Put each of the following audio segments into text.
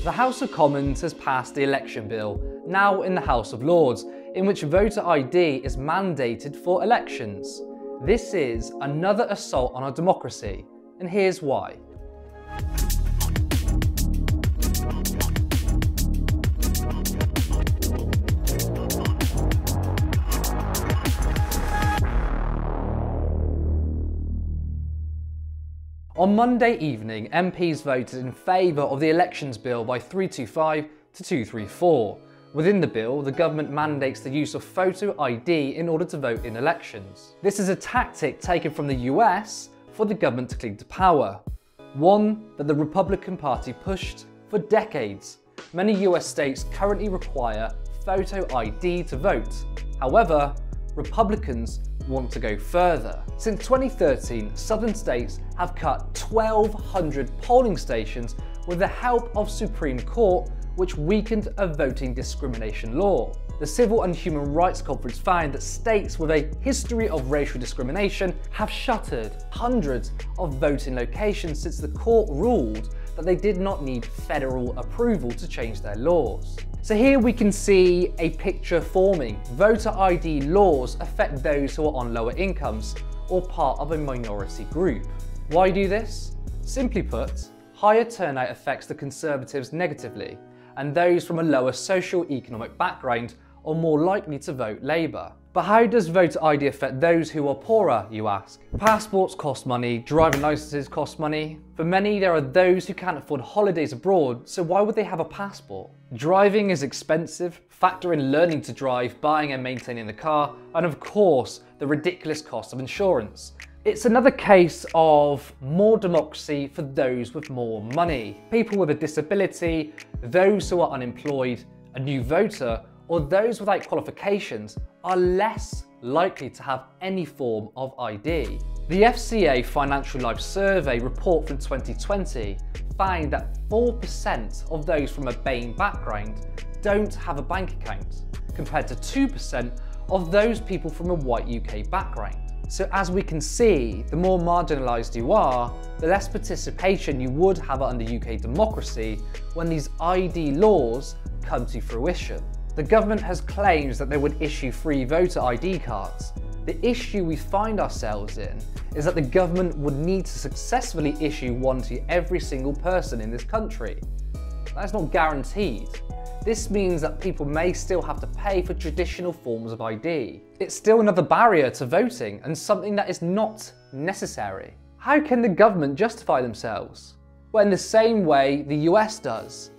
The House of Commons has passed the Election Bill, now in the House of Lords, in which voter ID is mandated for elections. This is another assault on our democracy, and here's why. On Monday evening, MPs voted in favour of the Elections Bill by 325 to 234. Within the bill, the government mandates the use of photo ID in order to vote in elections. This is a tactic taken from the US for the government to cling to power, one that the Republican Party pushed for decades. Many US states currently require photo ID to vote. However, Republicans want to go further. Since 2013, southern states have cut 1,200 polling stations with the help of Supreme Court, which weakened a voting discrimination law. The Civil and Human Rights Conference found that states with a history of racial discrimination have shuttered hundreds of voting locations since the court ruled that they did not need federal approval to change their laws. So here we can see a picture forming. Voter ID laws affect those who are on lower incomes or part of a minority group. Why do this? Simply put, higher turnout affects the Conservatives negatively, and those from a lower socio-economic background are more likely to vote Labour. But how does voter ID affect those who are poorer, you ask? Passports cost money, driving licenses cost money. For many, there are those who can't afford holidays abroad, so why would they have a passport? Driving is expensive, factor in learning to drive, buying and maintaining the car, and of course, the ridiculous cost of insurance. It's another case of more democracy for those with more money. People with a disability, those who are unemployed, a new voter, or those without qualifications are less likely to have any form of ID. The FCA Financial Life Survey report from 2020 found that 4% of those from a BAME background don't have a bank account, compared to 2% of those people from a white UK background. So as we can see, the more marginalised you are, the less participation you would have under UK democracy when these ID laws come to fruition. The government has claimed that they would issue free voter ID cards. The issue we find ourselves in is that the government would need to successfully issue one to every single person in this country. That's not guaranteed. This means that people may still have to pay for traditional forms of ID. It's still another barrier to voting and something that is not necessary. How can the government justify themselves? Well, in the same way the US does.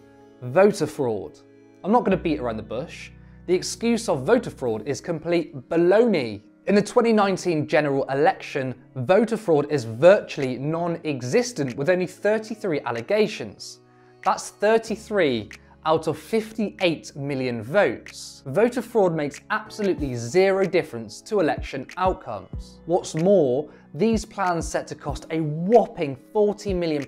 Voter fraud. I'm not going to beat around the bush. The excuse of voter fraud is complete baloney. In the 2019 general election, voter fraud is virtually non-existent with only 33 allegations. That's 33 out of 58 million votes. Voter fraud makes absolutely zero difference to election outcomes. What's more, these plans set to cost a whopping £40 million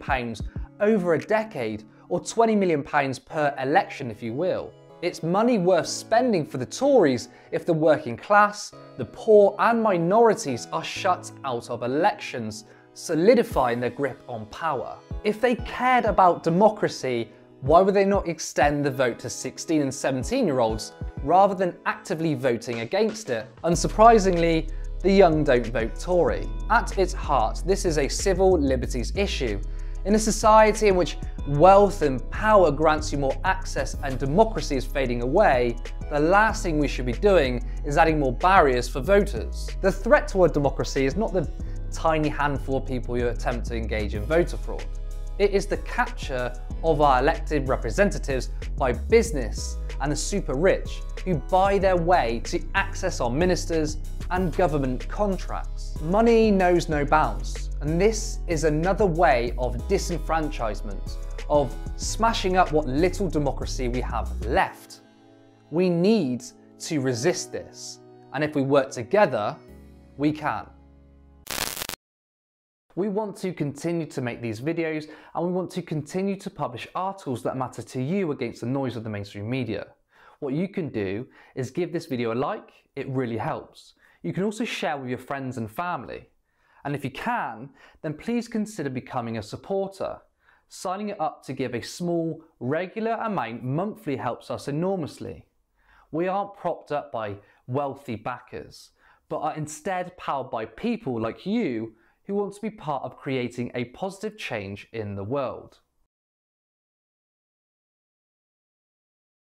over a decade, or £20 million per election if you will. It's money worth spending for the Tories if the working class, the poor and minorities are shut out of elections, solidifying their grip on power. If they cared about democracy, why would they not extend the vote to 16 and 17-year-olds rather than actively voting against it? Unsurprisingly, the young don't vote Tory. At its heart, this is a civil liberties issue. In a society in which wealth and power grants you more access and democracy is fading away, the last thing we should be doing is adding more barriers for voters. The threat to our democracy is not the tiny handful of people who attempt to engage in voter fraud. It is the capture of our elected representatives by business and the super rich who buy their way to access our ministers and government contracts. Money knows no bounds, and this is another way of disenfranchisement, of smashing up what little democracy we have left. We need to resist this, and if we work together, we can. We want to continue to make these videos, and we want to continue to publish articles that matter to you against the noise of the mainstream media. What you can do is give this video a like, it really helps. You can also share with your friends and family. And if you can, then please consider becoming a supporter. Signing it up to give a small, regular amount monthly helps us enormously. We aren't propped up by wealthy backers, but are instead powered by people like you who want to be part of creating a positive change in the world.